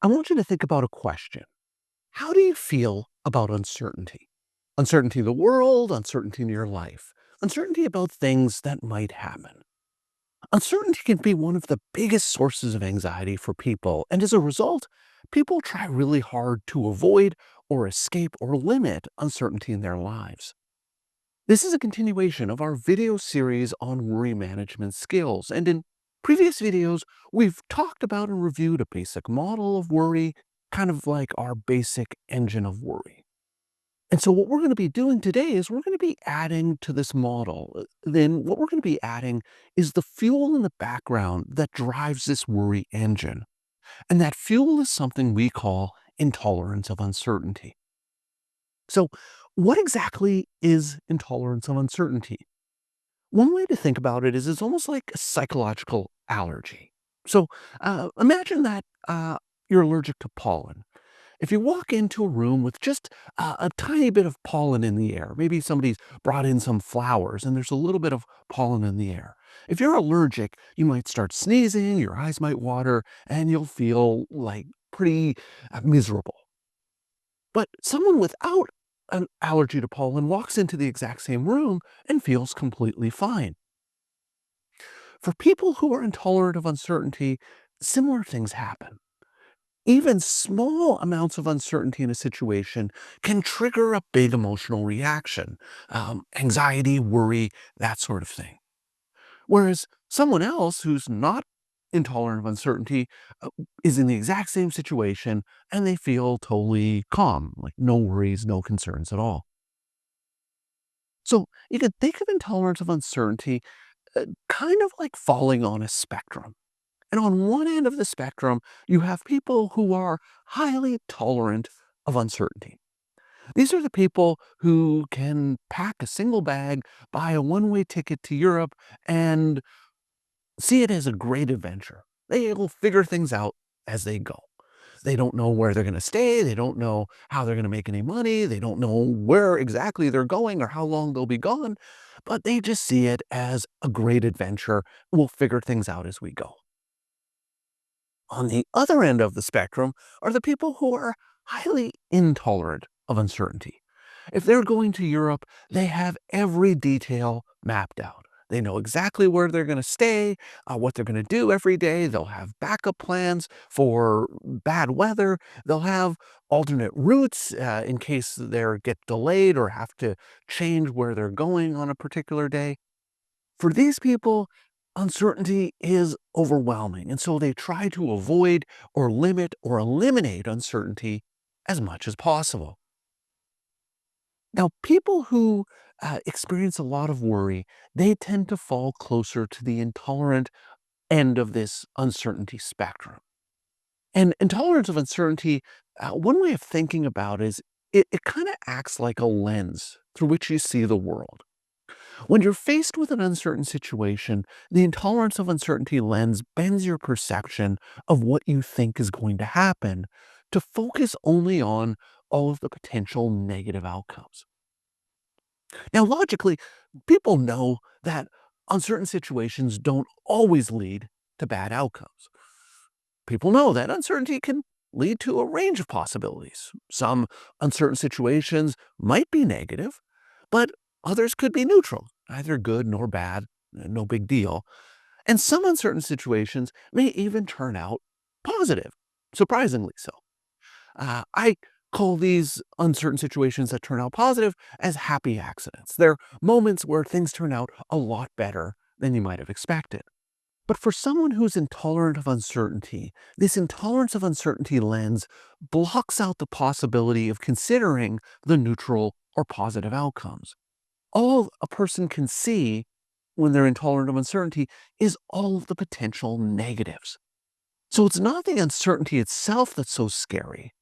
I want you to think about a question. How do you feel about uncertainty? Uncertainty in the world, uncertainty in your life, uncertainty about things that might happen. Uncertainty can be one of the biggest sources of anxiety for people, and as a result, people try really hard to avoid or escape or limit uncertainty in their lives. This is a continuation of our video series on worry management skills, and in previous videos, we've talked about and reviewed a basic model of worry, kind of like our basic engine of worry. And so what we're going to be doing today is we're going to be adding to this model. Then what we're going to be adding is the fuel in the background that drives this worry engine. And that fuel is something we call intolerance of uncertainty. So what exactly is intolerance of uncertainty? One way to think about it is it's almost like a psychological allergy. So imagine that you're allergic to pollen. If you walk into a room with just a tiny bit of pollen in the air, maybe somebody's brought in some flowers and there's a little bit of pollen in the air. If you're allergic, you might start sneezing, your eyes might water, and you'll feel like pretty miserable. But someone without an allergy to pollen walks into the exact same room and feels completely fine. For people who are intolerant of uncertainty, similar things happen. Even small amounts of uncertainty in a situation can trigger a big emotional reaction, anxiety, worry, that sort of thing. Whereas someone else who's not intolerant of uncertainty uh, is in the exact same situation and they feel totally calm, like no worries, no concerns at all. So you can think of intolerance of uncertainty kind of like falling on a spectrum. And on one end of the spectrum, you have people who are highly tolerant of uncertainty. These are the people who can pack a single bag, buy a one-way ticket to Europe, and see it as a great adventure. They will figure things out as they go. They don't know where they're going to stay. They don't know how they're going to make any money. They don't know where exactly they're going or how long they'll be gone, but they just see it as a great adventure. We'll figure things out as we go. On the other end of the spectrum are the people who are highly intolerant of uncertainty. If they're going to Europe, they have every detail mapped out. They know exactly where they're going to stay, what they're going to do every day. They'll have backup plans for bad weather. They'll have alternate routes in case they get delayed or have to change where they're going on a particular day. For these people, uncertainty is overwhelming, and so they try to avoid or limit or eliminate uncertainty as much as possible. Now, people who experience a lot of worry, they tend to fall closer to the intolerant end of this uncertainty spectrum. And intolerance of uncertainty, one way of thinking about it is it kind of acts like a lens through which you see the world. When you're faced with an uncertain situation, the intolerance of uncertainty lens bends your perception of what you think is going to happen to focus only on all of the potential negative outcomes. Now, logically, people know that uncertain situations don't always lead to bad outcomes. People know that uncertainty can lead to a range of possibilities. Some uncertain situations might be negative, but others could be neutral, neither good nor bad, no big deal. And some uncertain situations may even turn out positive, surprisingly so. I call these uncertain situations that turn out positive as happy accidents. They're moments where things turn out a lot better than you might have expected. But for someone who's intolerant of uncertainty, this intolerance of uncertainty lens blocks out the possibility of considering the neutral or positive outcomes. All a person can see when they're intolerant of uncertainty is all of the potential negatives. So it's not the uncertainty itself that's so scary.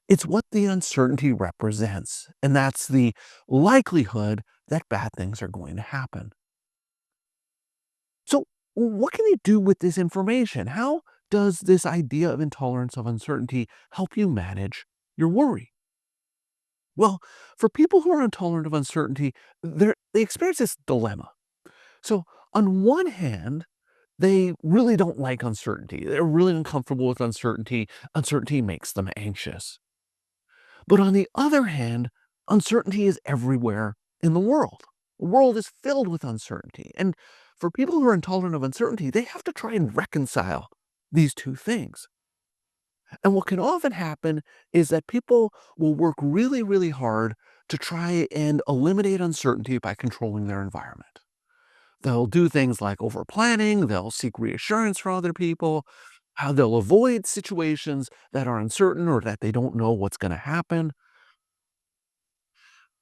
It's what the uncertainty represents, and that's the likelihood that bad things are going to happen. So, what can you do with this information? How does this idea of intolerance of uncertainty help you manage your worry? Well, for people who are intolerant of uncertainty, they experience this dilemma. So, on one hand, They really don't like uncertainty. They're really uncomfortable with uncertainty. Uncertainty makes them anxious. But on the other hand, uncertainty is everywhere in the world. The world is filled with uncertainty. And for people who are intolerant of uncertainty, they have to try and reconcile these two things. And what can often happen is that people will work really, really hard to try and eliminate uncertainty by controlling their environment. They'll do things like over planning, they'll seek reassurance from other people, how they'll avoid situations that are uncertain or that they don't know what's going to happen.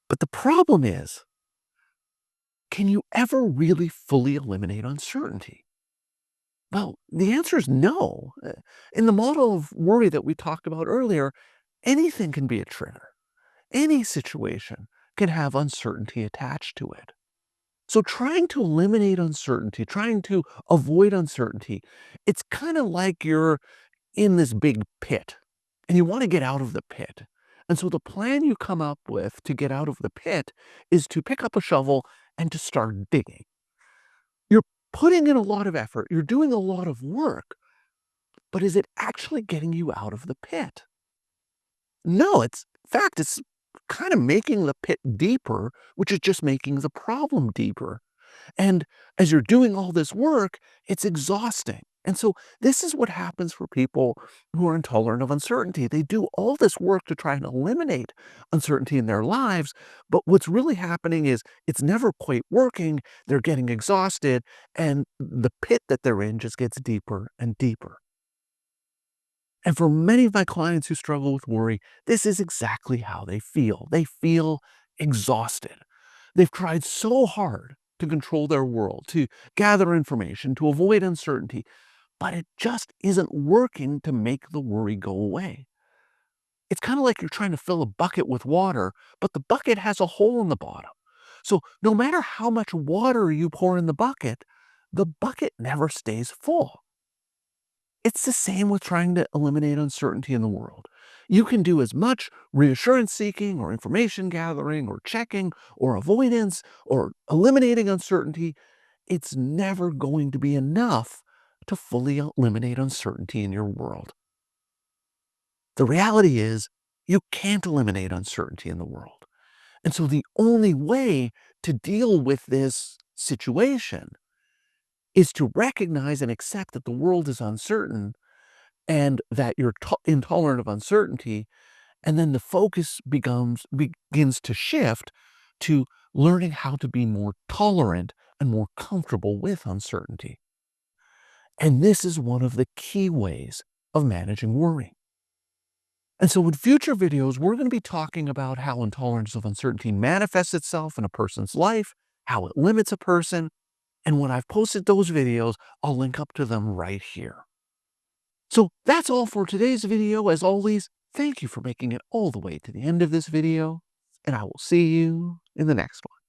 But the problem is, can you ever really fully eliminate uncertainty? Well, the answer is no. In the model of worry that we talked about earlier, anything can be a trigger. Any situation can have uncertainty attached to it. So trying to eliminate uncertainty, trying to avoid uncertainty, it's kind of like you're in this big pit and you want to get out of the pit. And so the plan you come up with to get out of the pit is to pick up a shovel and to start digging. You're putting in a lot of effort, you're doing a lot of work, but is it actually getting you out of the pit? No, in fact, it's kind of making the pit deeper, which is just making the problem deeper. And as you're doing all this work, it's exhausting. And so this is what happens for people who are intolerant of uncertainty. They do all this work to try and eliminate uncertainty in their lives, but what's really happening is it's never quite working. They're getting exhausted, and the pit that they're in just gets deeper and deeper. And for many of my clients who struggle with worry, this is exactly how they feel. They feel exhausted. They've tried so hard to control their world, to gather information, to avoid uncertainty, but it just isn't working to make the worry go away. It's kind of like you're trying to fill a bucket with water, but the bucket has a hole in the bottom. So no matter how much water you pour in the bucket never stays full. It's the same with trying to eliminate uncertainty in the world. You can do as much reassurance seeking or information gathering or checking or avoidance or eliminating uncertainty. It's never going to be enough to fully eliminate uncertainty in your world. The reality is, you can't eliminate uncertainty in the world. And so the only way to deal with this situation is to recognize and accept that the world is uncertain and that you're intolerant of uncertainty, and then the focus begins to shift to learning how to be more tolerant and more comfortable with uncertainty. And this is one of the key ways of managing worry. And so in future videos, we're going to be talking about how intolerance of uncertainty manifests itself in a person's life, how it limits a person, and when I've posted those videos, I'll link up to them right here. So that's all for today's video. As always, thank you for making it all the way to the end of this video, and I will see you in the next one.